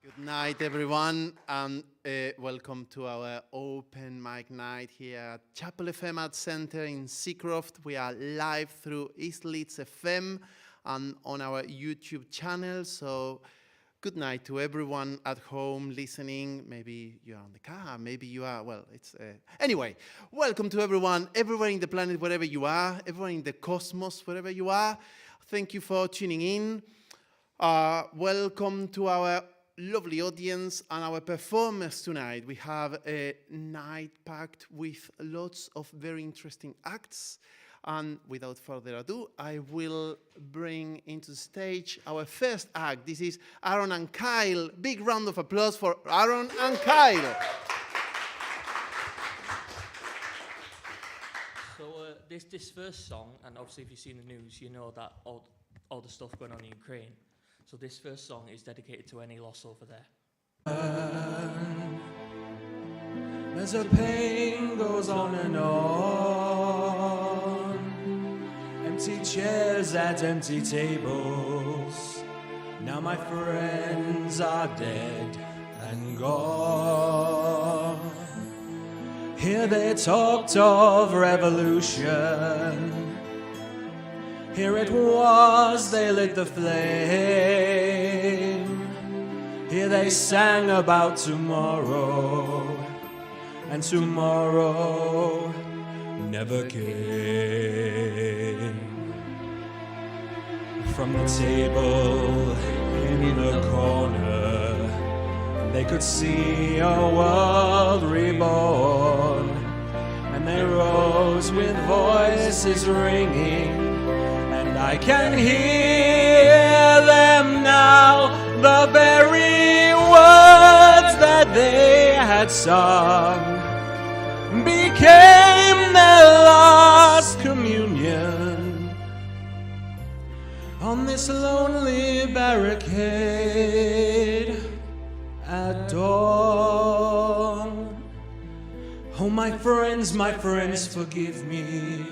Good night, everyone, and welcome to our open mic night here at Chapel FM Art Center in Seacroft. We are live through East Leeds FM and on our YouTube channel. So, good night to everyone at home listening. Maybe you are in the car. Maybe you are. Well, it's anyway. Welcome to everyone, everywhere in the planet, wherever you are, everyone in the cosmos, wherever you are. Thank you for tuning in. Welcome to our lovely audience and our performers tonight. We have a night packed with lots of very interesting acts. And without further ado, I will bring into the stage our first act. This is Aaron and Kyle. Big round of applause for Aaron and Kyle. So this first song, and obviously if you've seen the news, you know that all the stuff going on in Ukraine. So this first song is dedicated to any loss over there. As the pain goes on and on, empty chairs at empty tables. Now my friends are dead and gone. Here they talked of revolution. Here it was, they lit the flame. Here they sang about tomorrow, and tomorrow never came. From the table in the corner, they could see a world reborn, and they rose with voices ringing. I can hear them now, the very words that they had sung became their last communion on this lonely barricade at dawn. Oh, my friends, forgive me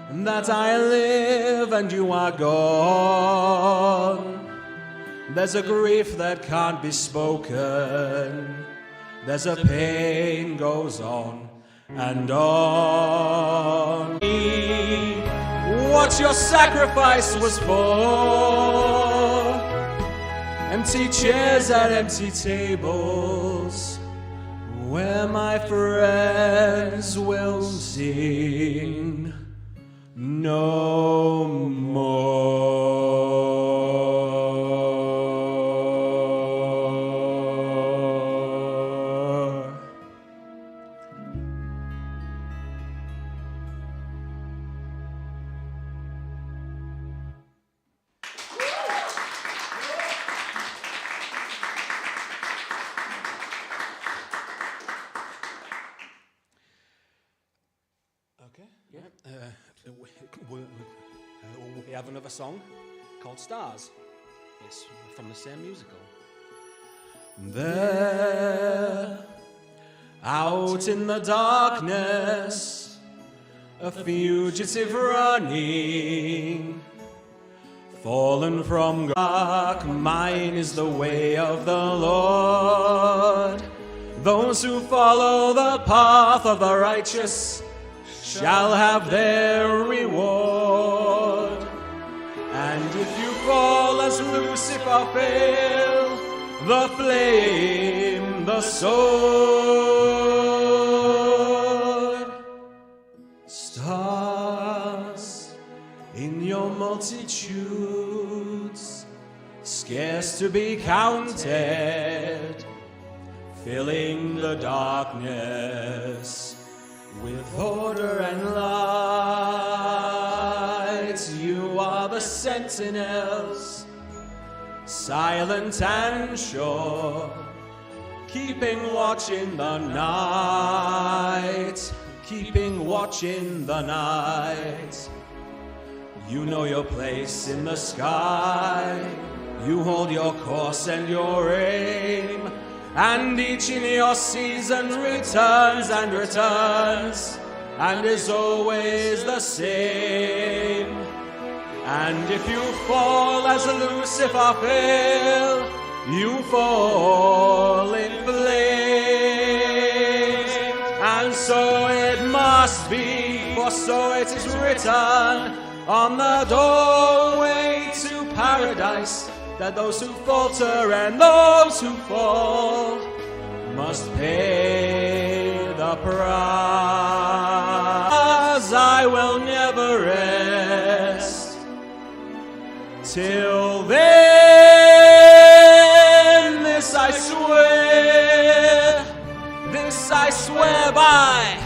that I live and you are gone. There's a grief that can't be spoken. There's a pain goes on and on. What your sacrifice was for. Empty chairs at empty tables, where my friends will sing no more. Okay. Yeah. We have another song called Stars. It's from the same musical. There, out in the darkness, a fugitive running, fallen from dark. Mine is the way of the Lord. Those who follow the path of the righteous shall have their reward. And if you fall as Lucifer fell, the flame, the sword. Stars in your multitudes, scarce to be counted, filling the darkness with order and light. You are the sentinels, silent and sure, keeping watch in the night, keeping watch in the night. You know your place in the sky, you hold your course and your aim, and each in your season returns and returns, and is always the same. And if you fall as Lucifer fell, you fall in flames. And so it must be, for so it is written on the doorway to paradise, that those who falter and those who fall must pay the price. I will never rest till then. This I swear by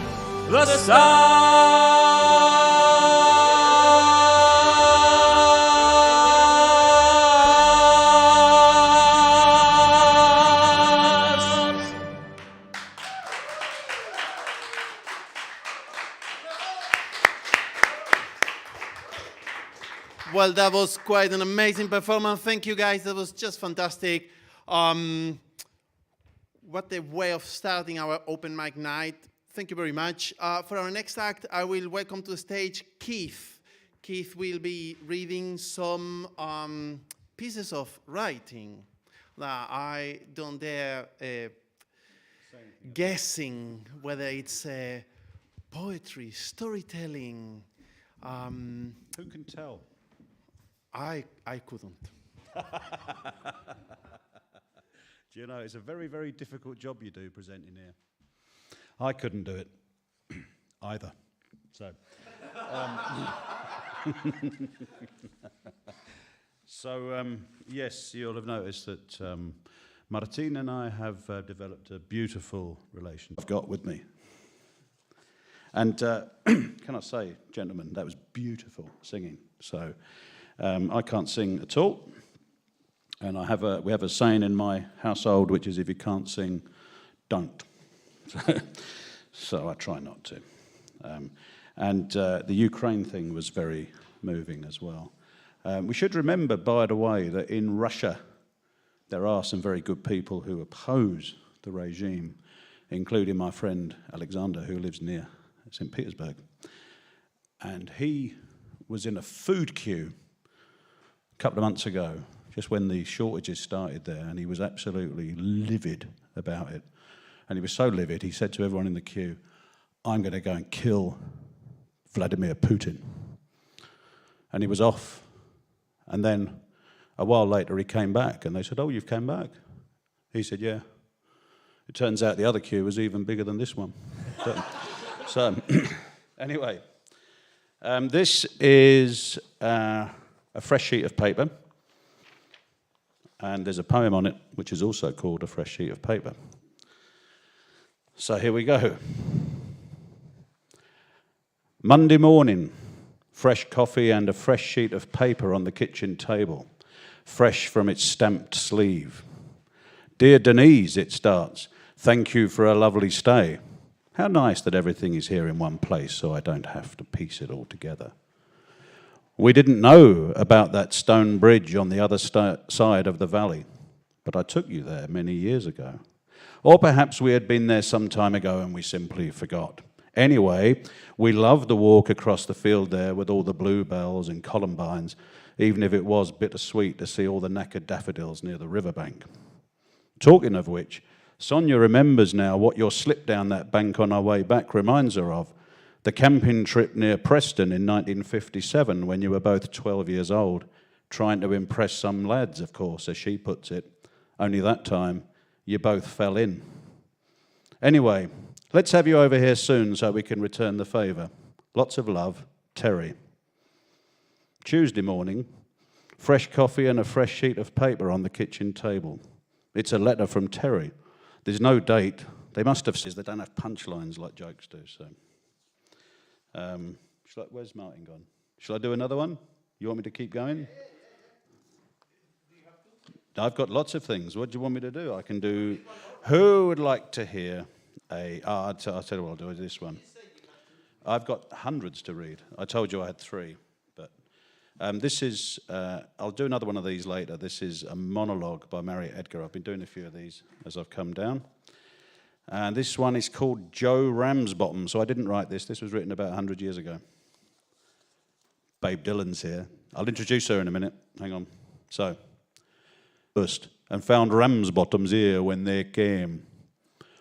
the stars. Well, that was quite an amazing performance. Thank you, guys. That was just fantastic. What a way of starting our open mic night. Thank you very much. For our next act, I will welcome to the stage Keith. Keith will be reading some pieces of writing. I don't dare guessing whether it's poetry, storytelling. Who can tell? I couldn't. Do you know, it's a very, very difficult job you do presenting here. I couldn't do it either. So, yes, you'll have noticed that Martin and I have developed a beautiful relationship I've got with me. And can I say, gentlemen, that was beautiful singing. So I can't sing at all. And we have a saying in my household, which is if you can't sing, don't. So I try not to. The Ukraine thing was very moving as well. We should remember, by the way, that in Russia there are some very good people who oppose the regime, including my friend Alexander, who lives near St. Petersburg. And he was in a food queue a couple of months ago, just when the shortages started there, and he was absolutely livid about it. And he was so livid, he said to everyone in the queue, "I'm going to go and kill Vladimir Putin." And he was off. And then a while later he came back, and they said, "Oh, you've come back?" He said, "Yeah." It turns out the other queue was even bigger than this one. So anyway, this is a fresh sheet of paper. And there's a poem on it, which is also called A Fresh Sheet of Paper. So here we go. Monday morning, fresh coffee and a fresh sheet of paper on the kitchen table, fresh from its stamped sleeve. "Dear Denise," it starts, "thank you for a lovely stay. How nice that everything is here in one place so I don't have to piece it all together. We didn't know about that stone bridge on the other side of the valley, but I took you there many years ago. Or perhaps we had been there some time ago and we simply forgot. Anyway, we loved the walk across the field there with all the bluebells and columbines, even if it was bittersweet to see all the knackered daffodils near the riverbank. Talking of which, Sonia remembers now what your slip down that bank on our way back reminds her of. The camping trip near Preston in 1957 when you were both 12 years old, trying to impress some lads, of course, as she puts it. Only that time, you both fell in. Anyway, let's have you over here soon so we can return the favour. Lots of love, Terry." Tuesday morning, fresh coffee and a fresh sheet of paper on the kitchen table. It's a letter from Terry. There's no date. They must have said they don't have punchlines like jokes do, so... where's Martin gone? Shall I do another one? You want me to keep going? I've got lots of things. What do you want me to do? I can do... Who would like to hear I'll tell you what, I'll do this one. I've got hundreds to read. I told you I had 3. But this is... I'll do another one of these later. This is a monologue by Mary Edgar. I've been doing a few of these as I've come down. And this one is called Joe Ramsbottom. So I didn't write this. This was written about 100 years ago. Babe Dylan's here. I'll introduce her in a minute. Hang on. So, first and found Ramsbottom's here when they came.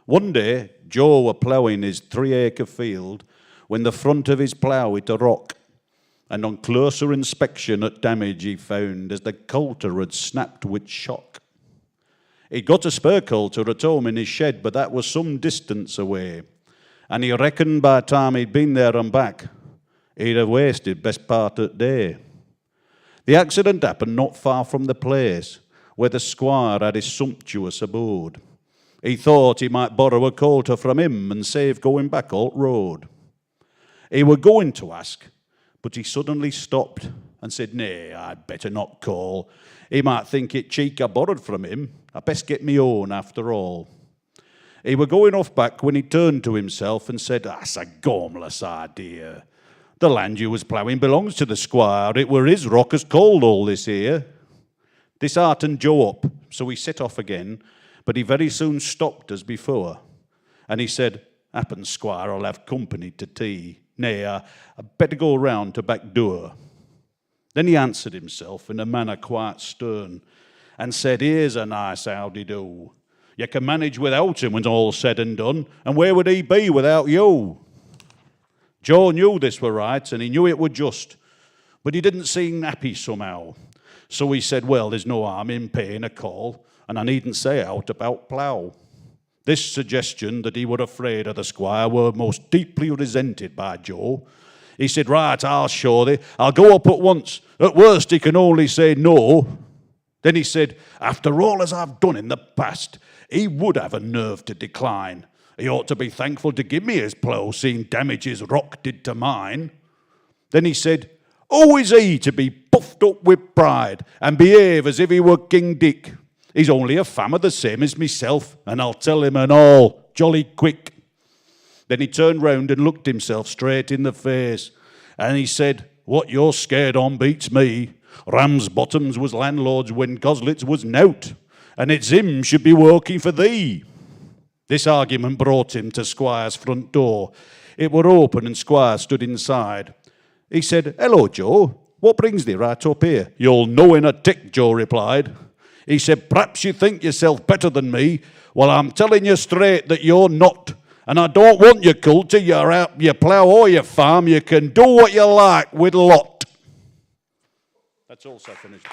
One day, Joe were ploughing his 3-acre field when the front of his plough hit a rock, and on closer inspection at damage he found as the coulter had snapped with shock. He'd got a spur coulter at home in his shed, but that was some distance away, and he reckoned by the time he'd been there and back, he'd have wasted best part of the day. The accident happened not far from the place where the squire had his sumptuous abode. He thought he might borrow a coulter from him and save going back Holt Road. He were going to ask, but he suddenly stopped and said, "Nay, I'd better not call. He might think it cheek I borrowed from him. I best get me own after all." He were going off back when he turned to himself and said, "That's a gormless idea. The land you was ploughing belongs to the squire. It were his rock as called all this here." This heartened Joe up, so he set off again, but he very soon stopped as before, and he said, "Happen squire'll have company to tea. Nay, I'd better go round to back door." Then he answered himself in a manner quite stern, and said, "Here's a nice howdy-do. You can manage without him when all's said and done, and where would he be without you?" Joe knew this were right, and he knew it were just, but he didn't seem happy somehow. So he said, "Well, there's no harm in paying a call, and I needn't say out about plough." This suggestion that he were afraid of the squire were most deeply resented by Joe. He said, "Right, I'll show thee. I'll go up at once. At worst, he can only say no." Then he said, "After all as I've done in the past, he would have a nerve to decline. He ought to be thankful to give me his plough, seeing damage his rock did to mine." Then he said, "Who is he to be puffed up with pride and behave as if he were King Dick? He's only a farmer the same as myself, and I'll tell him and all, jolly quick." Then he turned round and looked himself straight in the face, and he said, "What you're scared on beats me. Ramsbottoms was landlords when Goslitz was nowt, and it's him should be working for thee." This argument brought him to Squire's front door. It were open and Squire stood inside. He said, "Hello, Joe. What brings thee right up here?" "You'll know in a tick," Joe replied. He said, "Perhaps you think yourself better than me. Well, I'm telling you straight that you're not. And I don't want your culture, your plough or your farm. You can do what you like with lot." That's also finished.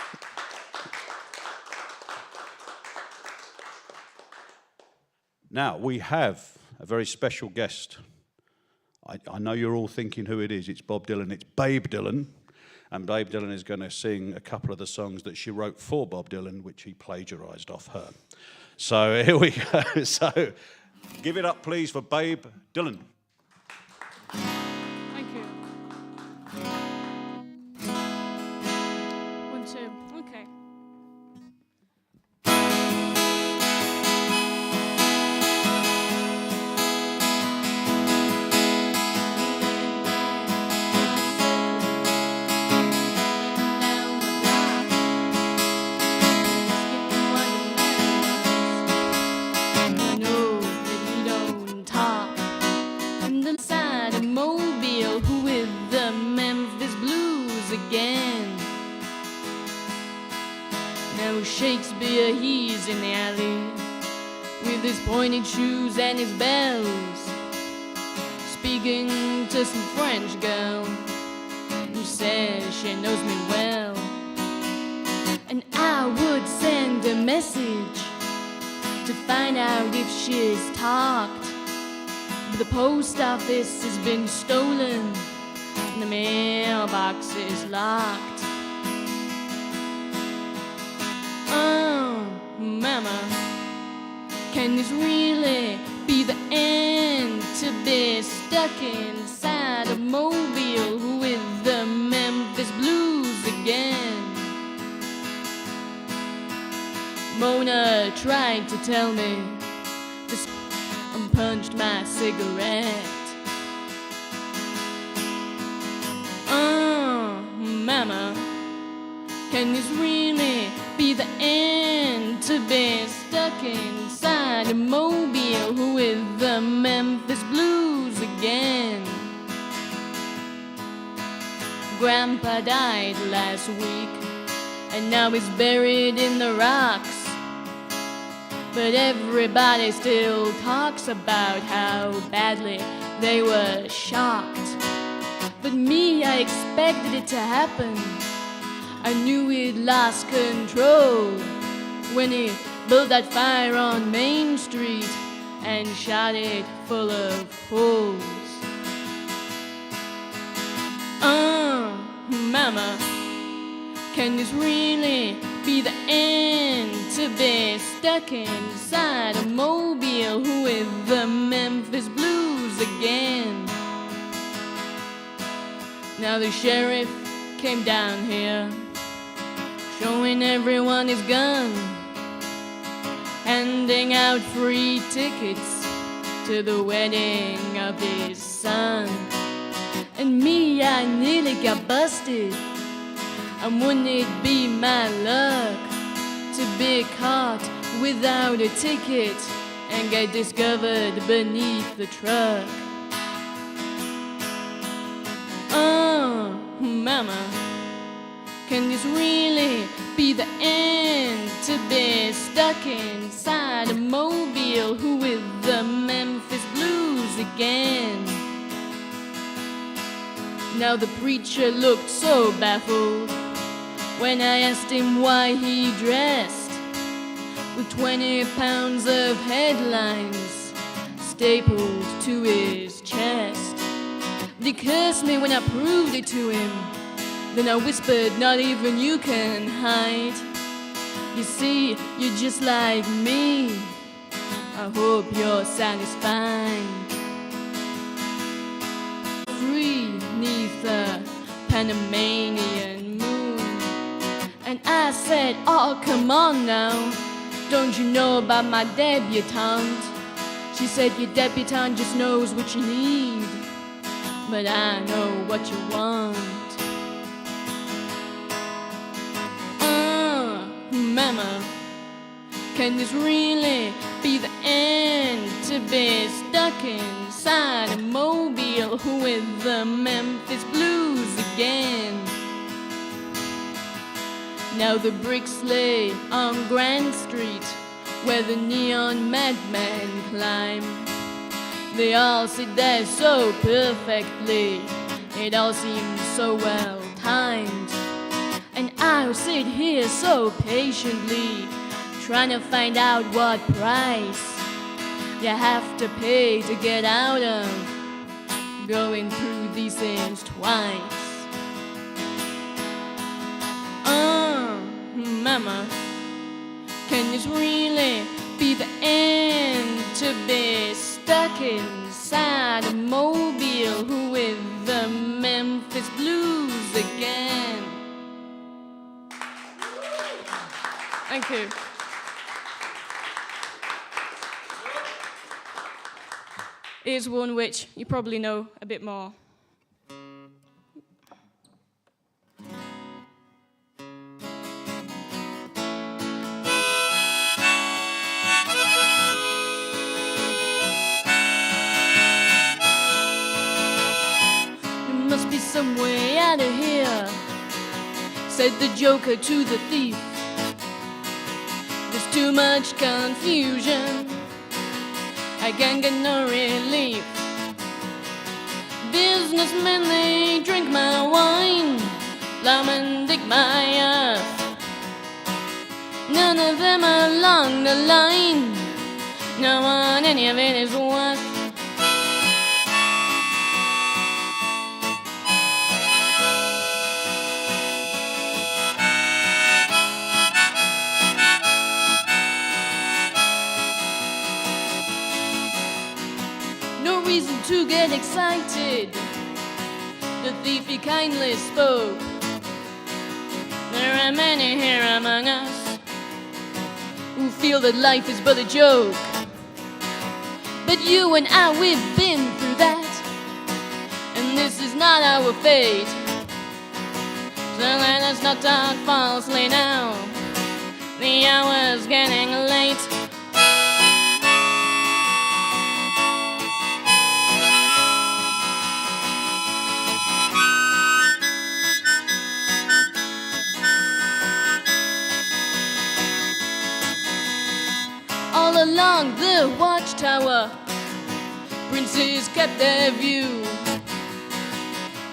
Now, we have a very special guest. I know you're all thinking who it is. It's Bob Dylan. It's Babe Dylan. And Babe Dylan is going to sing a couple of the songs that she wrote for Bob Dylan, which he plagiarised off her. So here we go. So give it up, please, for Babe Dylan. Thank you. 1, 2, okay. Shakespeare, he's in the alley with his pointed shoes and his bells, speaking to some French girl who says she knows me well. And I would send a message to find out if she's talked, but the post office has been stolen and the mailbox is locked. Oh, mama, can this really be the end? To be stuck inside a mobile with the Memphis Blues again. Mona tried to tell me this and punched my cigarette. Oh, mama, can this really be the end? To be stuck inside a mobile with the Memphis Blues again. Grandpa died last week and now he's buried in the rocks. But everybody still talks about how badly they were shocked. But me, I expected it to happen. I knew he'd lost control when he built that fire on Main Street and shot it full of holes. Mama, can this really be the end? To be stuck inside a mobile with the Memphis Blues again. Now the sheriff came down here, showing everyone his gun, handing out free tickets to the wedding of his son. And me, I nearly got busted. And wouldn't it be my luck to be caught without a ticket and get discovered beneath the truck? Mama, can this really be the end? To be stuck inside a mobile with the Memphis Blues again. Now the preacher looked so baffled when I asked him why he dressed with 20 pounds of headlines stapled to his chest. He cursed me when I proved it to him. Then I whispered, not even you can hide. You see, you're just like me. I hope you're satisfied. Free neath the Panamanian moon. And I said, oh, come on now. Don't you know about my debutante? She said, your debutante just knows what you need. But I know what you want. Mama, can this really be the end? To be stuck inside a mobile with the Memphis Blues again. Now the bricks lay on Grand Street where the neon madmen climb. They all sit there so perfectly, it all seems so well timed. And I'll sit here so patiently, trying to find out what price you have to pay to get out of going through these things twice. Mama, can this really be the end? To be stuck inside a mobile with the Memphis Blues again. Thank you. Here's one which you probably know a bit more. There must be some way out of here, said the Joker to the thief. There's too much confusion, I can't get no relief. Businessmen, they drink my wine, plowmen dig my earth. None of them along the line, no one any of it is worth. Reason to get excited, the thief he kindly spoke. There are many here among us who feel that life is but a joke. But you and I, we've been through that, and this is not our fate. So let us not talk falsely now, the hour's getting late. watchtower. Princes kept their view,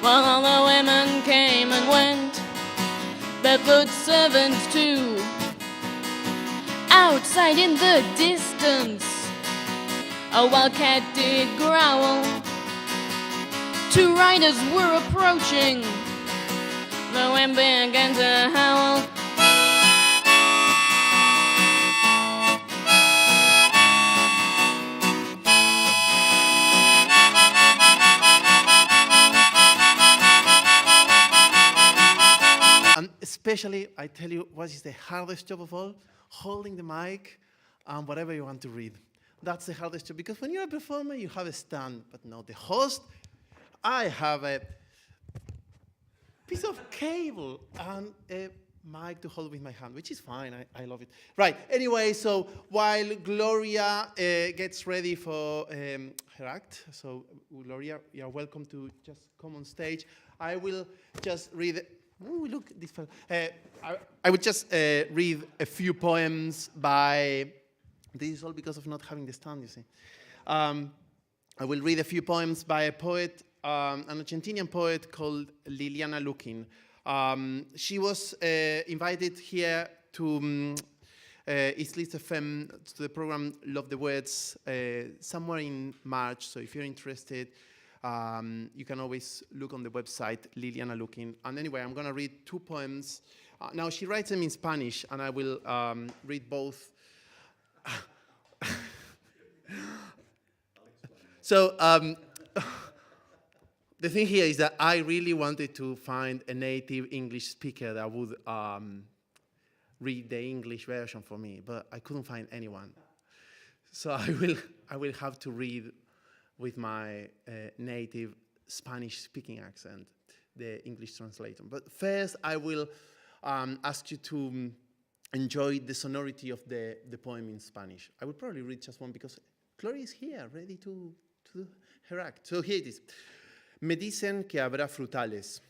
while all the women came and went, barefoot servants too. Outside in the distance, a wildcat did growl. Two riders were approaching, the wind began to howl. And especially, I tell you, what is the hardest job of all? Holding the mic and whatever you want to read. That's the hardest job, because when you're a performer, you have a stand, but not the host. I have a piece of cable and a mic to hold with my hand, which is fine. I love it. Right. Anyway, so while Gloria gets ready for her act, so Gloria, you are welcome to just come on stage. I will just read. Oh, look, this fellow. I would just read a few poems by. This is all because of not having the stand, you see. I will read a few poems by a poet, an Argentinian poet called Liliana Lukin. She was invited here to East Leeds FM, to the program Love the Words, somewhere in March. So if you're interested, you can always look on the website, Liliana Lukin. And anyway, I'm going to read two poems. Now, she writes them in Spanish, and I will read both. So the thing here is that I really wanted to find a native English speaker that would read the English version for me, but I couldn't find anyone. So I will have to read with my native Spanish-speaking accent the English translation. But first, I will ask you to enjoy the sonority of the poem in Spanish. I will probably read just one because Gloria is here, ready to do her act. So here it is. Me dicen que habrá frutales,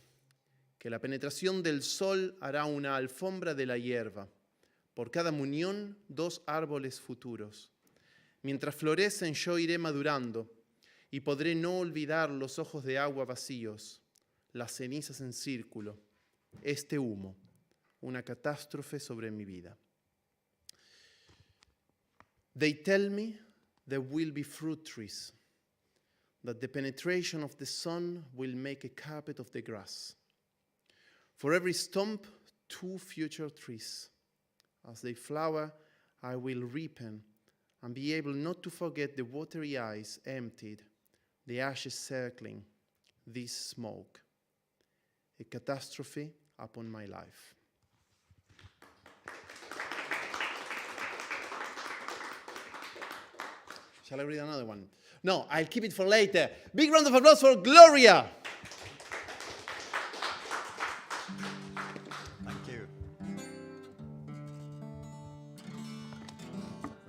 que la penetración del sol hará una alfombra de la hierba, por cada muñón dos árboles futuros. Mientras florecen yo iré madurando, y podré no olvidar los ojos de agua vacíos, las cenizas en círculo, este humo, una catástrofe sobre mi vida. They tell me there will be fruit trees, that the penetration of the sun will make a carpet of the grass. For every stump, 2 future trees. As they flower, I will ripen and be able not to forget the watery eyes emptied, the ashes circling, this smoke. A catastrophe upon my life. Shall I read another one? No, I'll keep it for later. Big round of applause for Gloria. Thank you.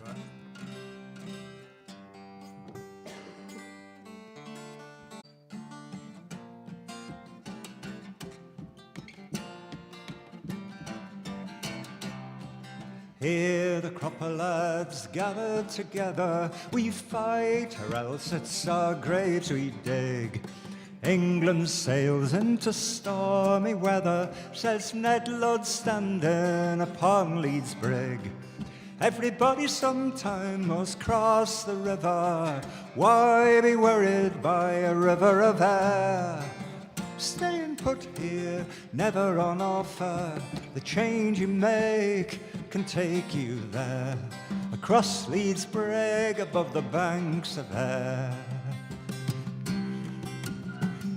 Right. Here the cropper lads gathered together, we fight or else it's our graves we dig. England sails into stormy weather, says Ned Ludd standing upon Leeds brig. Everybody sometime must cross the river, why be worried by a river of air? Staying put here, never on offer, the change you make can take you there. Across Leeds Brig, above the banks of Ayr.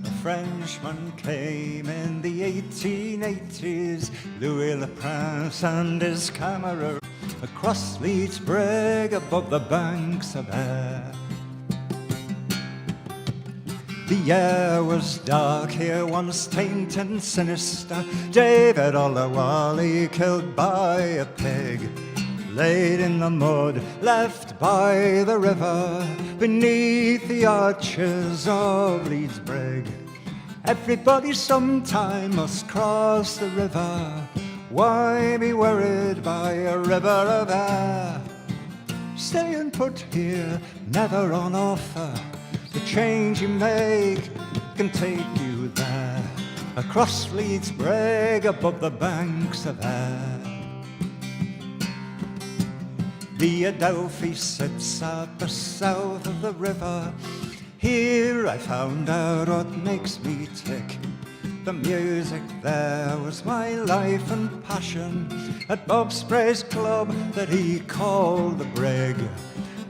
A Frenchman came in the 1880s, Louis Le Prince and his camera. Across Leeds Brig, above the banks of Ayr. The air was dark here once, taint and sinister. David Olawale killed by a pig, laid in the mud, left by the river, beneath the arches of Leeds Brig. Everybody sometime must cross the river, why be worried by a river of air? Stay and put here, never on offer. The change you make can take you there. Across Leeds Breg, above the banks of Ayr. The Adelphi sits at the south of the river. Here I found out what makes me tick. The music there was my life and passion. At Bob Spray's club that he called the Brig.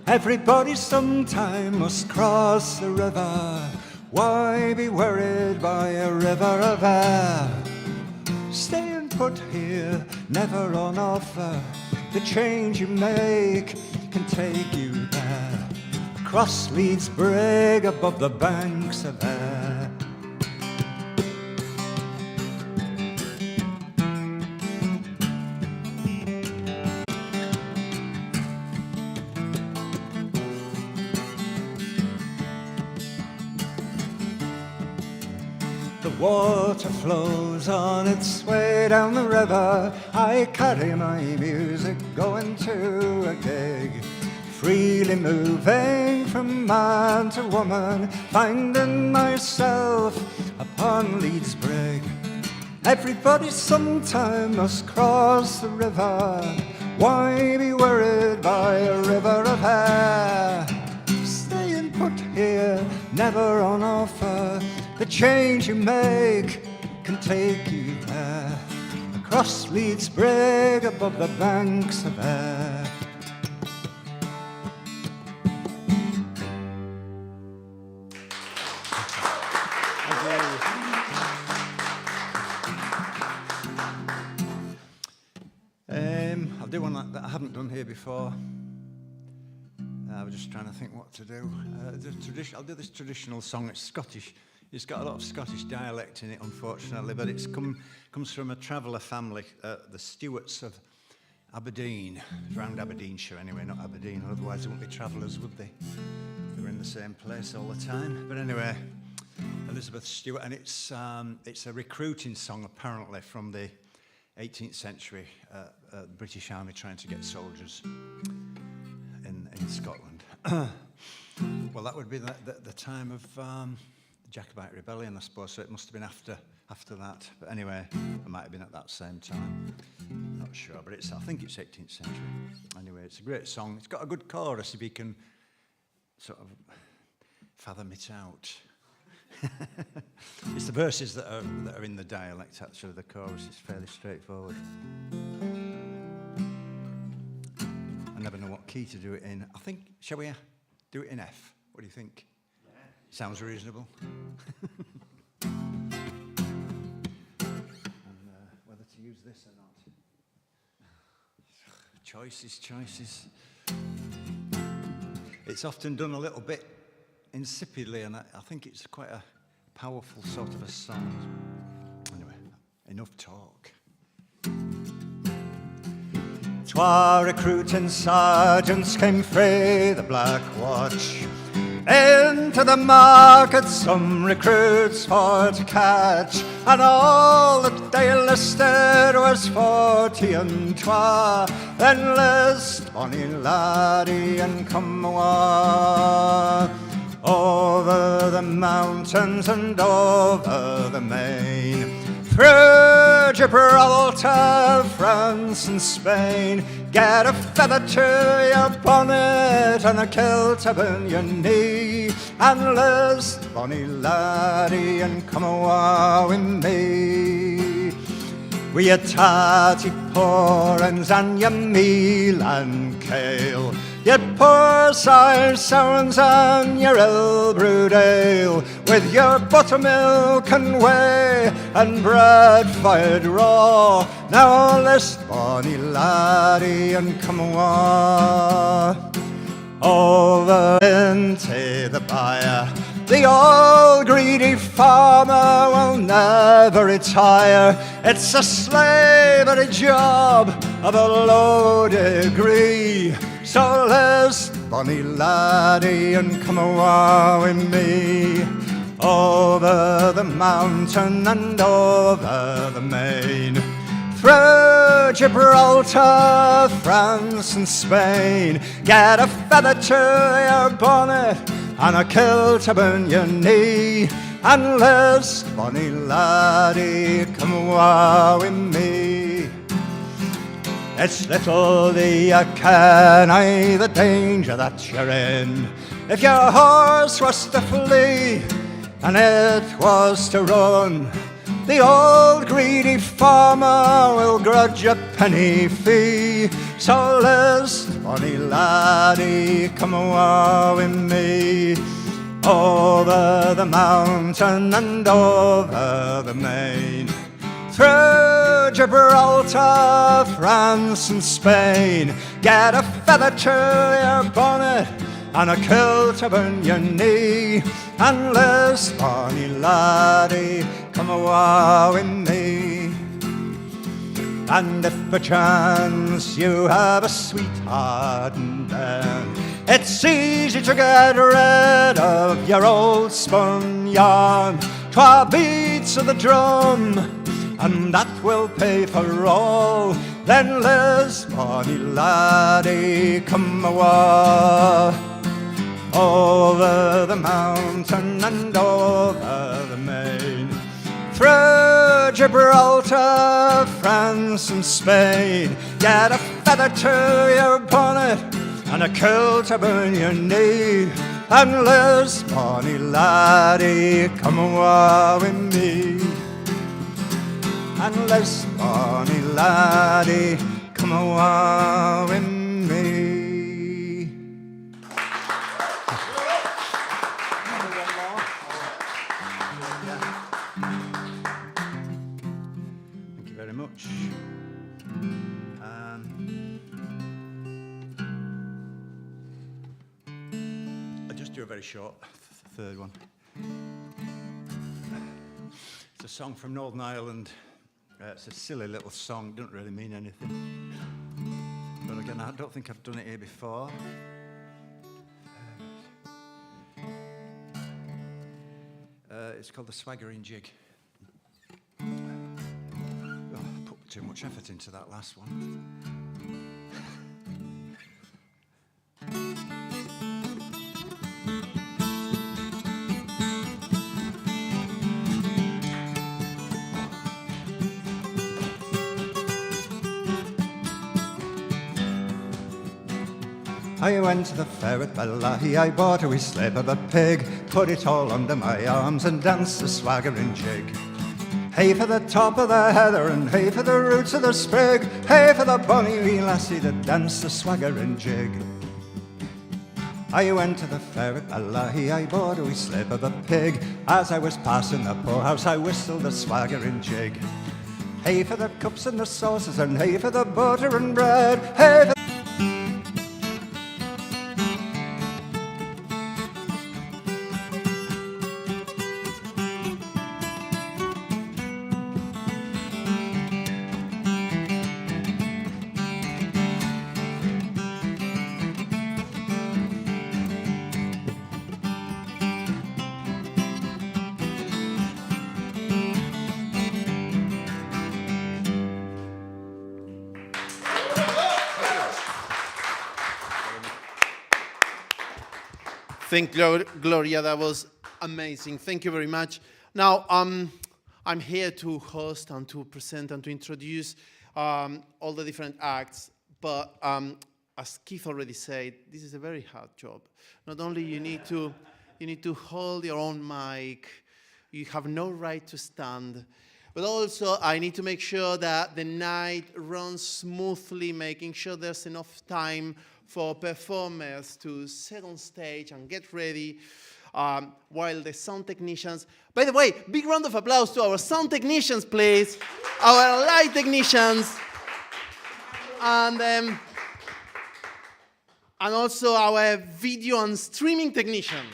Everybody sometime must cross the river. Why be worried by a river of air? Stay and put here, never on offer. The change you make can take you there. Across Leeds Brig, above the banks of Ayr. The water flows on its way down the river. I carry my music going to a gig. Freely moving from man to woman, finding myself upon Leeds Brig. Everybody sometime must cross the river. Why be worried by a river of air? Stay and put here, never on offer. The change you make can take you there. Across Leeds Brig, above the banks of Ayr. I'll do one that I haven't done here before. I was just trying to think what to do. I'll do this traditional song. It's Scottish. It's got a lot of Scottish dialect in it, unfortunately, but it's comes from a traveller family, the Stewarts of Aberdeen. Around Aberdeenshire anyway, not Aberdeen, otherwise they wouldn't be travellers, would they? They were in the same place all the time. But anyway, Elizabeth Stewart, and it's a recruiting song apparently from the 18th century, British Army trying to get soldiers in Scotland. Well, that would be the time of the Jacobite Rebellion, I suppose, so it must have been after that. But anyway, it might have been at that same time. Not sure, but I think it's 18th century. Anyway, it's a great song. It's got a good chorus if you can sort of fathom it out. It's the verses that are in the dialect, actually. The chorus is fairly straightforward. I never know what key to do it in. I think, shall we do it in F? What do you think? Yeah. Sounds reasonable. And whether to use this or not. Choices. It's often done a little bit insipidly, and I think it's quite a powerful sort of a song. Anyway, enough talk. Twa recruiting sergeants came frae the Black Watch into the market, some recruits for to catch, and all that they listed was 42. Then list bonny laddie and come awa. Over the mountains and over the main, through Gibraltar, France and Spain. Get a feather to your bonnet and a kilt upon your knee, and list bonny laddie and come awa with me. Wi' your tarty porins and your meal and kale, your poor sour sounds and your ill-brewed ale, with your buttermilk and whey and bread fired raw. Now list bonny laddie and come awa. Over into the byre, the old greedy farmer will never retire. It's a slavery job of a low degree. So list bonny laddie and come awa with me. Over the mountain and over the main, Through Gibraltar, France and Spain, get a feather to your bonnet and a kilt to burn your knee, and Liz, bonny laddie, come awa with me. It's little do you ken aye the danger that you're in. If your horse was to flee and it was to run, the old greedy farmer will grudge a penny fee. So Liz, bonny laddie, come awa with me. Over the mountain and over the main, through Gibraltar, France and Spain, get a feather to your bonnet and a kilt to burn your knee, and Liz, bonny laddie, come awa with me. And if perchance you have a sweetheart in bed, it's easy to get rid of your old spun yarn. 12 beats of the drum, and that will pay for all. Then Liz, bonny laddie, come awa. Over the mountain and over the main, through Gibraltar, France and Spain, get a feather to your bonnet and a kilt to burn your knee, and Liz, bonny laddie, come awa with me. And Liz, bonny laddie, come awa with me. Thank you very much. I'll just do a very short third one. It's a song from Northern Ireland. It's a silly little song, doesn't really mean anything. But again, I don't think I've done it here before. It's called the Swaggering Jig. Oh, I put too much effort into that last one. I went to the fair at Balahi, I bought a wee slip of a pig, put it all under my arms and danced the swaggering jig. Hey for the top of the heather and hey for the roots of the sprig, hey for the bonny wee lassie that danced the swaggering jig. I went to the fair at Balahi, I bought a wee slip of a pig, as I was passing the poorhouse I whistled the swaggering jig. Hey for the cups and the saucers and hey for the butter and bread, hey for Thank you, Gloria. That was amazing. Thank you very much. Now, I'm here to host and to present and to introduce all the different acts. But as Keith already said, this is a very hard job. Not only you need to hold your own mic, you have no right to stand, but also I need to make sure that the night runs smoothly, making sure there's enough time for performers to sit on stage and get ready, while the sound technicians... By the way, big round of applause to our sound technicians, please. Our light technicians. And also our video and streaming technician.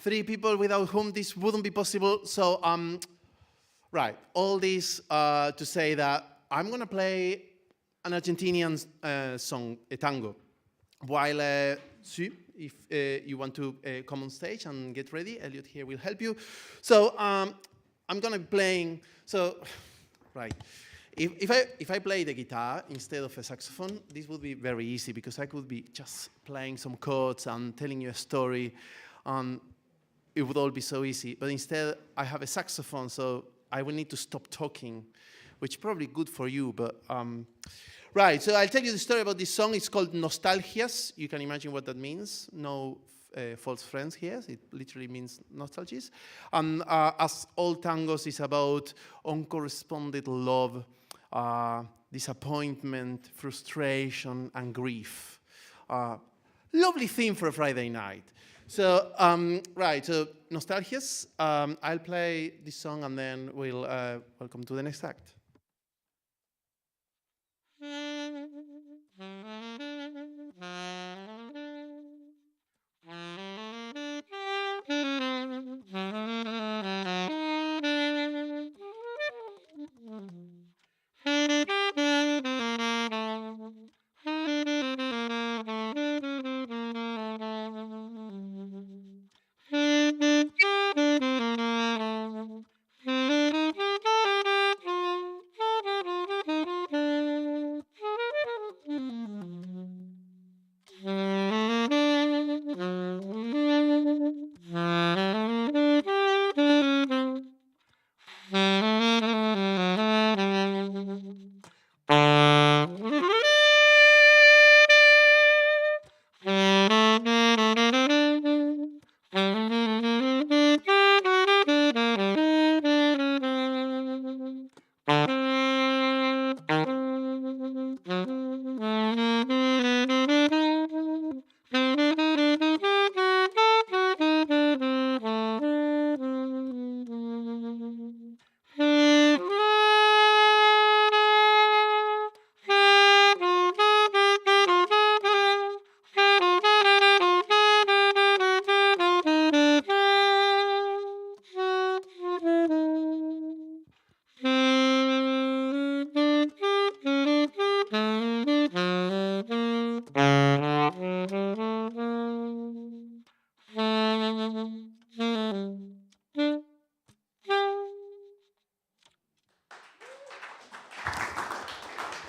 3 people without whom this wouldn't be possible. So, right, all this to say that I'm going to play an Argentinian song, a tango, while Sue, if you want to come on stage and get ready, Elliot here will help you. So I'm gonna be playing. So, right. If I play the guitar instead of a saxophone, this would be very easy because I could be just playing some chords and telling you a story, and it would all be so easy. But instead, I have a saxophone, so I will need to stop talking, which is probably good for you. But right, so I'll tell you the story about this song. It's called Nostalgias. You can imagine what that means. No false friends here. It literally means nostalgies. And as all tangos is about uncorresponded love, disappointment, frustration, and grief. Lovely theme for a Friday night. So, right, so Nostalgias. I'll play this song and then we'll welcome to the next act.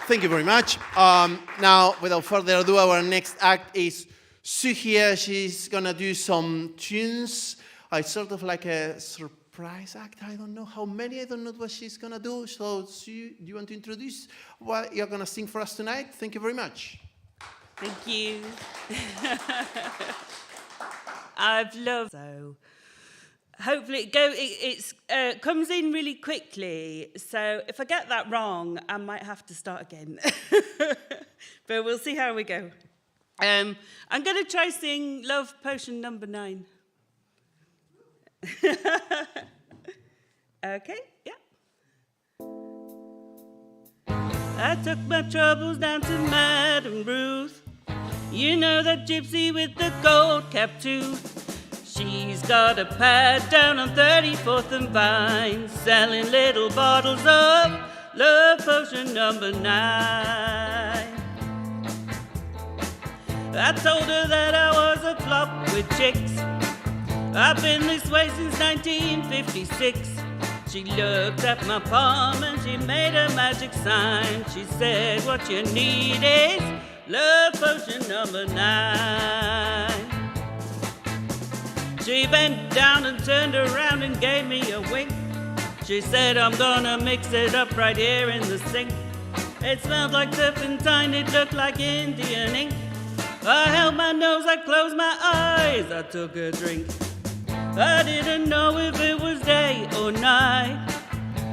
Thank you very much. Now, without further ado, our next act is Sue here. She's gonna do some tunes. It's sort of like a surprise act. I don't know how many. I don't know what she's gonna do. So, Sue, do you want to introduce what you're gonna sing for us tonight? Thank you very much. Thank you. I've loved so. Hopefully it comes in really quickly. So if I get that wrong, I might have to start again. But we'll see how we go. I'm going to try sing Love Potion number 9. Okay, yeah. I took my troubles down to Madame Ruth. You know that gypsy with the gold cap too. She's got a pad down on 34th and Vine, selling little bottles of Love Potion number 9. I told her that I was a flop with chicks. I've been this way since 1956. She looked at my palm and she made a magic sign. She said, what you need is Love Potion number 9. She bent down and turned around and gave me a wink. She said, I'm gonna mix it up right here in the sink. It smelled like turpentine, it looked like Indian ink. I held my nose, I closed my eyes, I took a drink. I didn't know if it was day or night.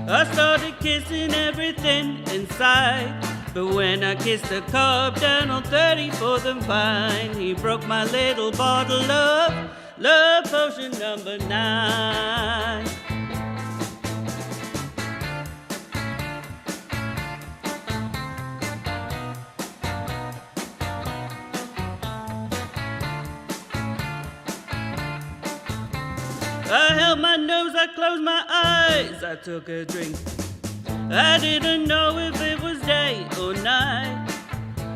I started kissing everything inside. But when I kissed a cop down on 34th and Vine, he broke my little bottle of Love Potion number 9. I held my nose, I closed my eyes, I took a drink. I didn't know if it was day or night.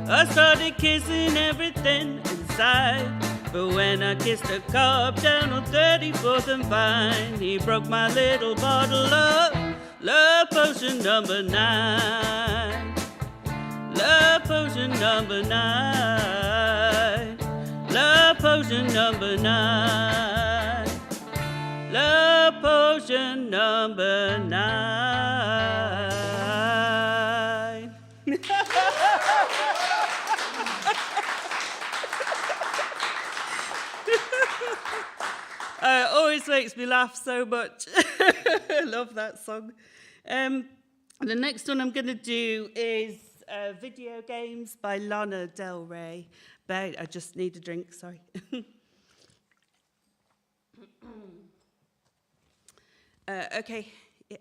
I started kissing everything inside. But when I kissed a cop down on 34th and Vine, he broke my little bottle of love potion number 9. Love potion number 9. Love potion number 9. Love potion number 9. Always makes me laugh so much. I love that song. The next one I'm going to do is Video Games by Lana Del Rey. I just need a drink, sorry. Okay. Yeah.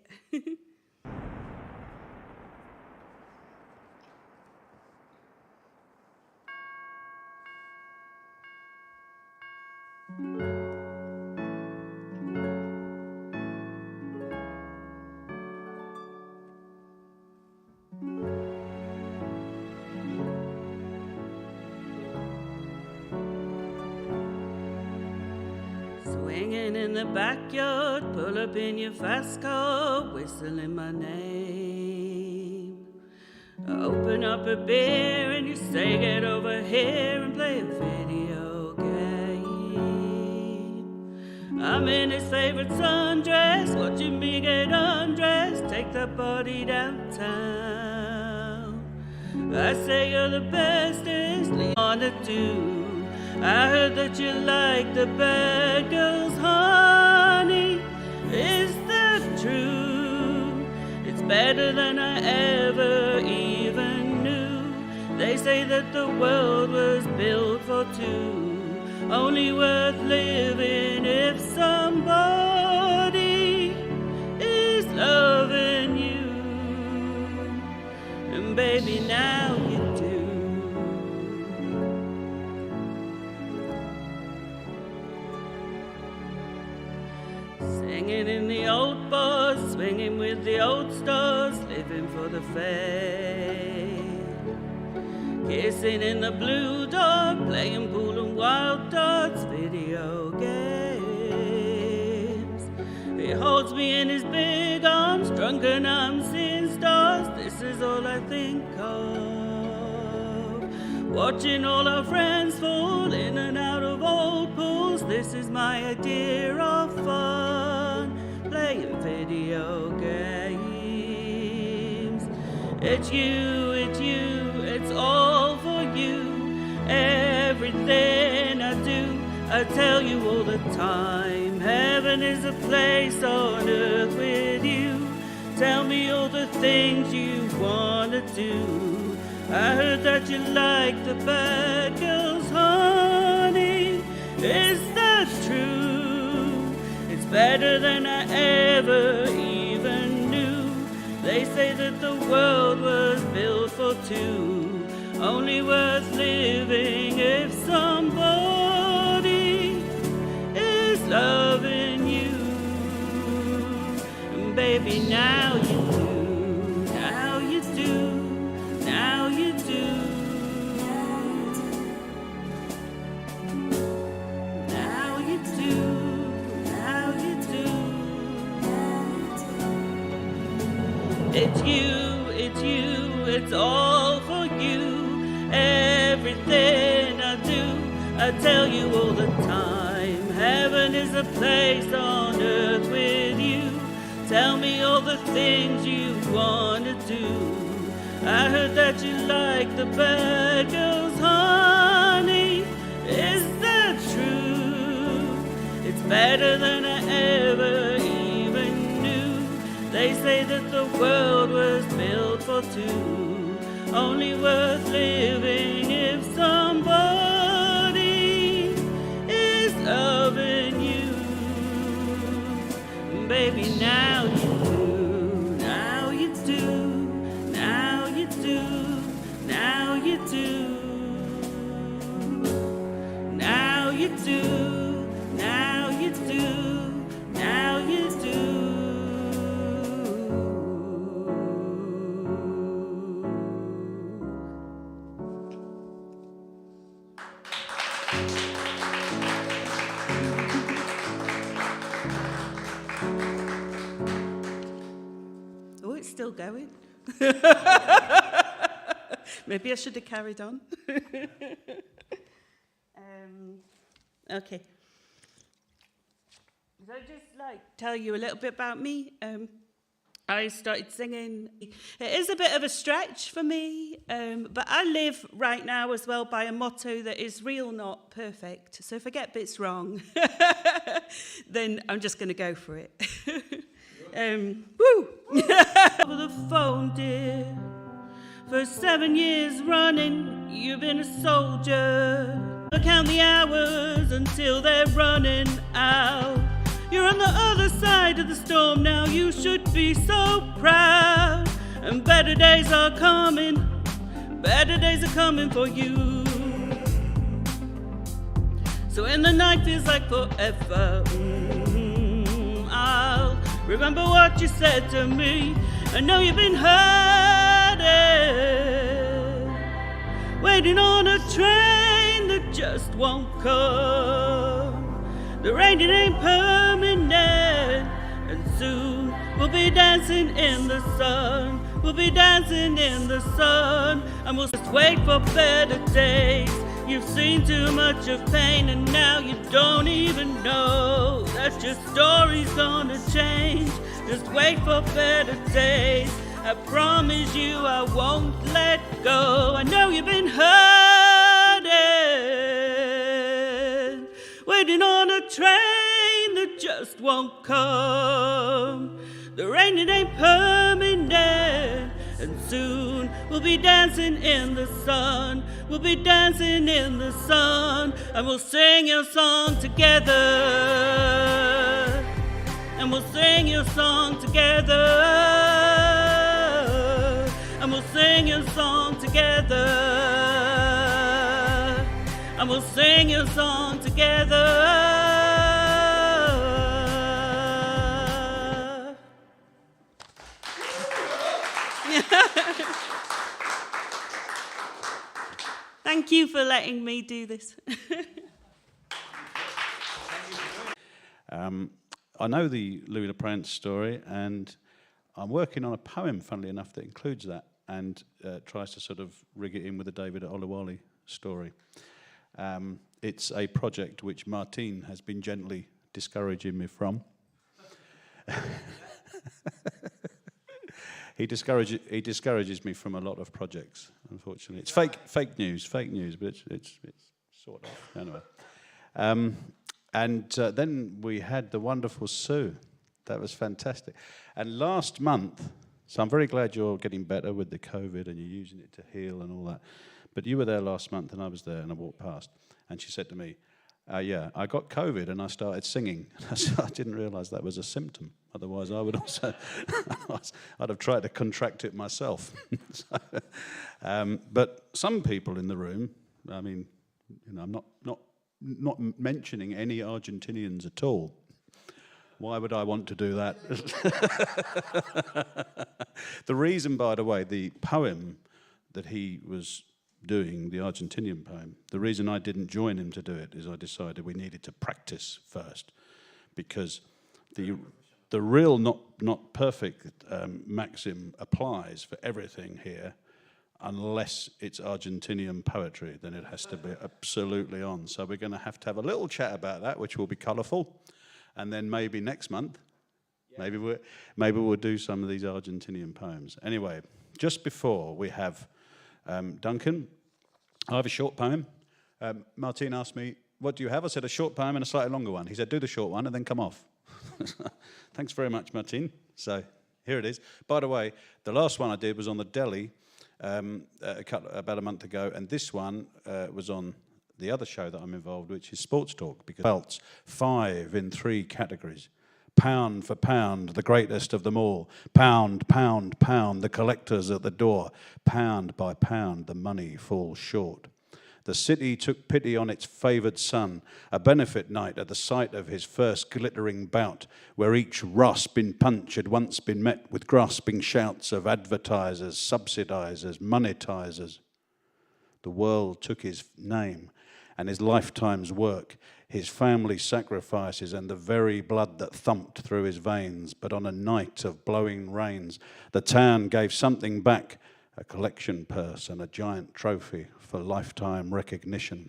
Swinging in the backyard, pull up in your fast car, whistling my name. Open up a beer and you say get over here and play a video game. I'm in his favorite sundress, watching me get undressed, take that body downtown. I say you're the bestest, leave on to do. I heard that you like the bad girls, honey. Is that true? It's better than I ever even knew. They say that the world was built for two, only worth living if somebody is loving you. And baby, now you do. Singing in the old bars, swinging with the old stars, living for the fame. Kissing in the blue dark, playing pool and wild darts, video games. He holds me in his big arms, drunken I'm seeing stars, this is all I think of. Watching all our friends fall in and out of old pools, this is my idea of fun, playing video games. It's you, it's all for you. Everything I do, I tell you all the time. Heaven is a place on earth with you. Tell me all the things you wanna do. I heard that you like the bad girls, honey. Is that true? It's better than I ever even knew. They say that the world was built for two, only worth living if somebody is loving you. And baby, now you do, now you do. Now you do. Now you do. Now you do. It's you, it's all for you. Everything I do, I tell you all the time. Heaven is a place on earth with you. Tell me all the things you wanna do. I heard that you like the bad girls, honey. Is that true? It's better than I ever even knew. They say that the world was built for two, only worth living if somebody is loving you. Baby, now you do, now you do. Now you do, now you do. Now you do, now you do, now you do. going. Maybe I should have carried on. Okay. So I'd just like tell you a little bit about me. I started singing. It is a bit of a stretch for me, but I live right now as well by a motto that is real, not perfect. So if I get bits wrong, then I'm just going to go for it. Woo! Over the phone, dear. For 7 years running, you've been a soldier. Count the hours until they're running out. You're on the other side of the storm now, you should be so proud. And better days are coming for you. So when the night feels like forever, I'll remember what you said to me. I know you've been hurting, waiting on a train that just won't come. The rain, it ain't permanent, and soon we'll be dancing in the sun. We'll be dancing in the sun, and we'll just wait for better days. You've seen too much of pain, and now you don't even know that your story's gonna change. Just wait for better days. I promise you I won't let go. I know you've been hurting, waiting on a train that just won't come. The rain, it ain't permanent, and soon we'll be dancing in the sun. We'll be dancing in the sun, and we'll sing your song together. And we'll sing your song together. And we'll sing your song together. And we'll sing your song together. Thank you for letting me do this. I know the Louis Prance story, and I'm working on a poem, funnily enough, that includes that and tries to sort of rig it in with the David Oluwole story. It's a project which Martine has been gently discouraging me from. He discourages me from a lot of projects, unfortunately. It's fake news, but it's sort of, anyway. And then we had the wonderful Sue. That was fantastic. And last month, so I'm very glad you're getting better with the COVID and you're using it to heal and all that. But you were there last month and I was there and I walked past. And she said to me, yeah, I got COVID and I started singing. I didn't realise that was a symptom. Otherwise, I would also, I'd have tried to contract it myself. But some people in the room, I mean, you know, I'm not mentioning any Argentinians at all. Why would I want to do that? The reason, by the way, the poem that he was doing, the Argentinian poem, the reason I didn't join him to do it is I decided we needed to practice first, because the real not perfect maxim applies for everything here. Unless it's Argentinian poetry, then it has to be absolutely on. So we're going to have a little chat about that, which will be colourful. And then maybe next month, maybe we'll do some of these Argentinian poems. Anyway, just before we have Duncan, I have a short poem. Martine asked me, what do you have? I said, a short poem and a slightly longer one. He said, do the short one and then come off. Thanks very much, Martine. So here it is. By the way, the last one I did was on the deli about a month ago, and this one was on the other show that I'm involved, which is Sports Talk, because belts, 5 in 3 categories. Pound for pound, the greatest of them all. Pound, pound, pound, the collectors at the door. Pound by pound, the money falls short. The city took pity on its favoured son, a benefit night at the sight of his first glittering bout, where each rasping punch had once been met with grasping shouts of advertisers, subsidisers, monetisers. The world took his name, and his lifetime's work, his family's sacrifices, and the very blood that thumped through his veins. But on a night of blowing rains, the town gave something back, a collection purse and a giant trophy for lifetime recognition.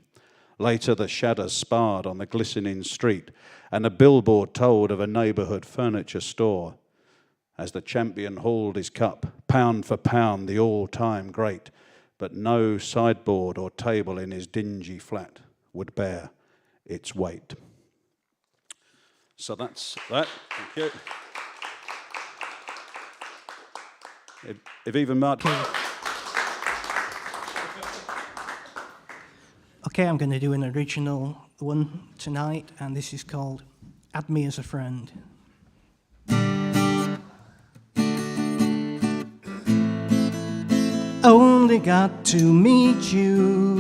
Later, the shadows sparred on the glistening street, and a billboard told of a neighborhood furniture store. As the champion hauled his cup, pound for pound, the all-time great, but no sideboard or table in his dingy flat would bear its weight. So that's that. Thank you. If even Martin... Okay, I'm going to do an original one tonight, and this is called Add Me as a Friend. Only got to meet you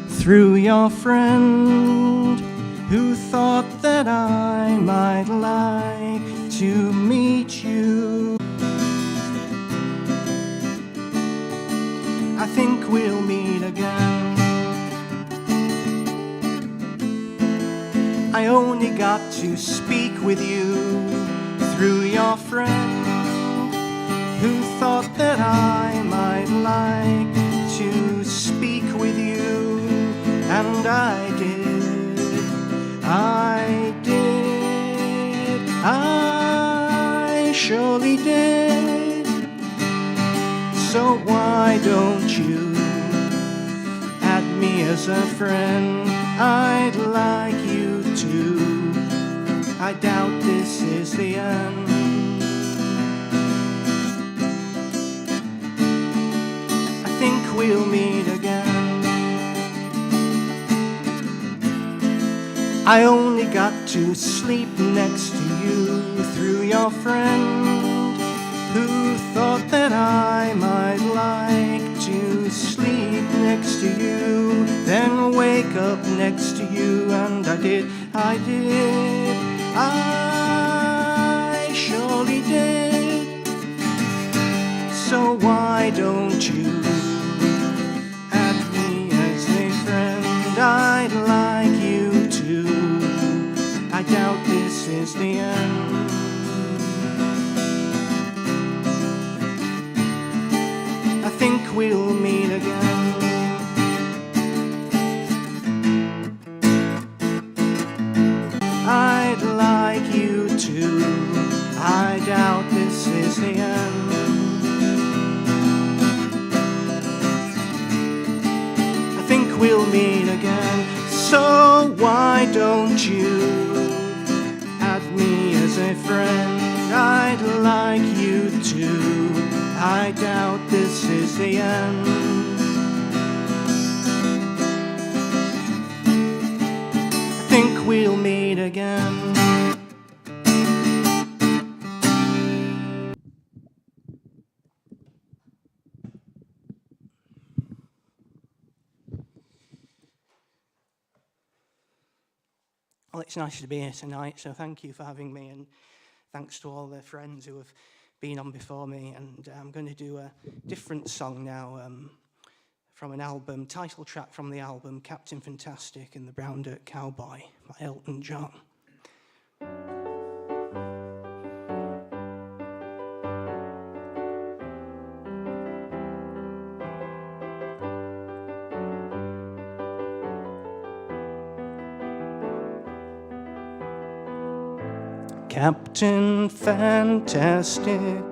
through your friend, who thought that I might like to meet you. I think we'll meet again. I only got to speak with you through your friend, who thought that I might like to speak with you. And I did, I surely did. So why don't you add me as a friend? I'd like you to. I doubt this is the end. I think we'll meet again. I only got to sleep next to you through your friend, who thought that I might like to sleep next to you, then wake up next to you. And I did, I surely did. So why don't you add me as a friend? I'd like you to. I doubt this is the end. I think we'll meet again. I'd like you to. I doubt this is the end. I think we'll meet again. So why don't you add me as a friend? I'd like you to. I doubt this is the end. I think we'll meet again. Well, it's nice to be here tonight, so thank you for having me, and thanks to all the friends who have been on before me. And I'm going to do a different song now from an album, title track from the album Captain Fantastic and the Brown Dirt Cowboy by Elton John. Captain Fantastic,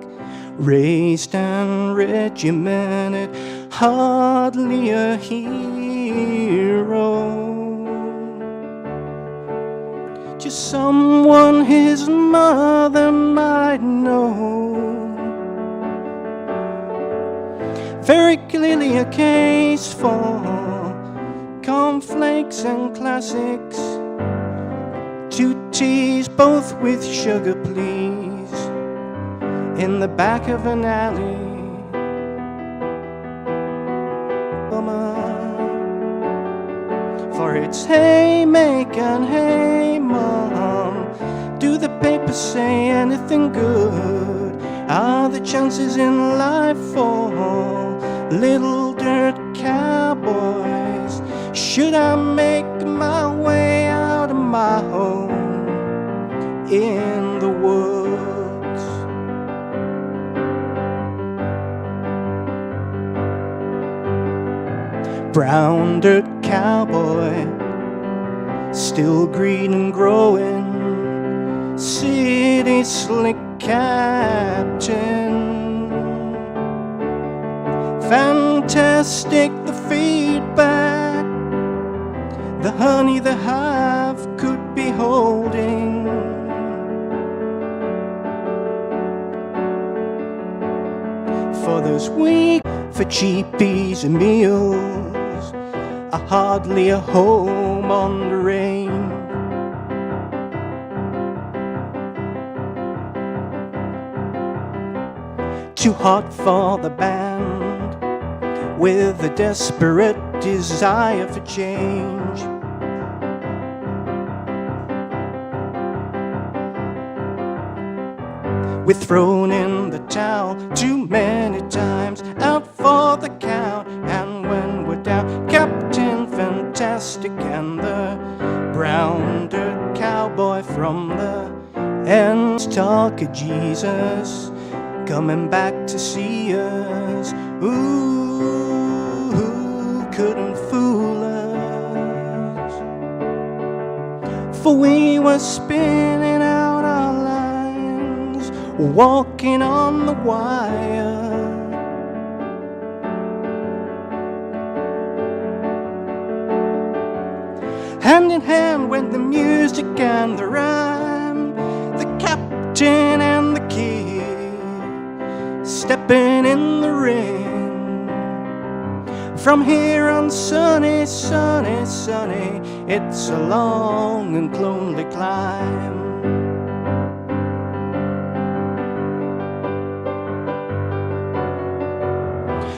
raised and regimented, hardly a hero, just someone his mother might know. Very clearly a case for cornflakes and classics, 2 teas, both with sugar, please, in the back of an alley. For it's hey, make and hey, mom, do the papers say anything good? Are the chances in life for little dirt cowboys? should I make my way out of my home in the woods? Brown dirt cowboy, still green and growing, city slick captain. Fantastic the feedback, the honey the hive could be holding. For those weak, for cheap easy meals, are hardly a home on the range. Too hot for the band, with a desperate desire for change. We're thrown in the towel too many times, out for the count, and when we're down, Captain Fantastic and the brown dirt cowboy from the end. Talk of Jesus coming back to see us. Ooh, who couldn't fool us? For we were spinning out our lines, walking on the wire. Hand in hand went the music and the rhyme, the captain and the kid, stepping in the ring. From here on sunny, sunny, sunny, it's a long and lonely climb.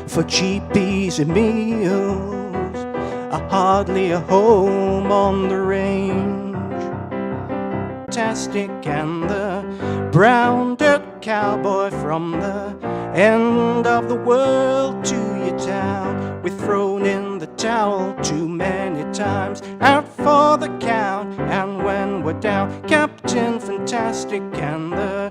For cheap easy meals are hardly a home on the range. Fantastic and the brown dirt cowboy from the end of the world to your town. We're thrown in the towel too many times, out for the count, and when we're down, Captain Fantastic and the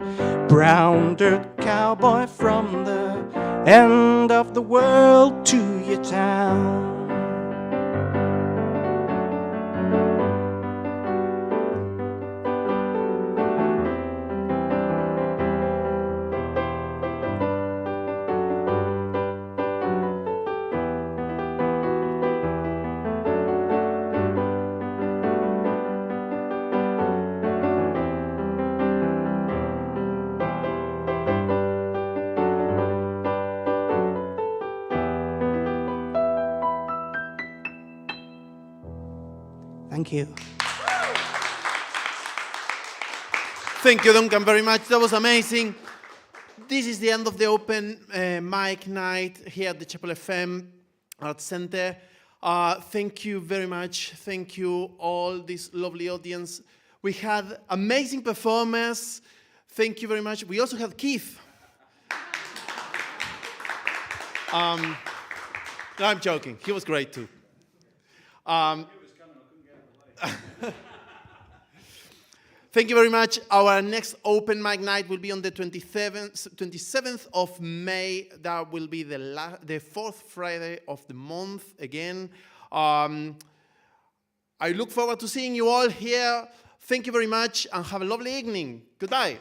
brown dirt cowboy from the end of the world to your town. Thank you. Thank you, Duncan, very much. That was amazing. This is the end of the open mic night here at the Chapel FM Arts Center. Thank you very much. Thank you, all this lovely audience. We had amazing performers. Thank you very much. We also had Keith. No, I'm joking. He was great too. Thank you very much. Our next open mic night will be on the 27th of May. That will be the fourth Friday of the month again. I look forward to seeing you all here. Thank you very much and have a lovely evening. Goodbye.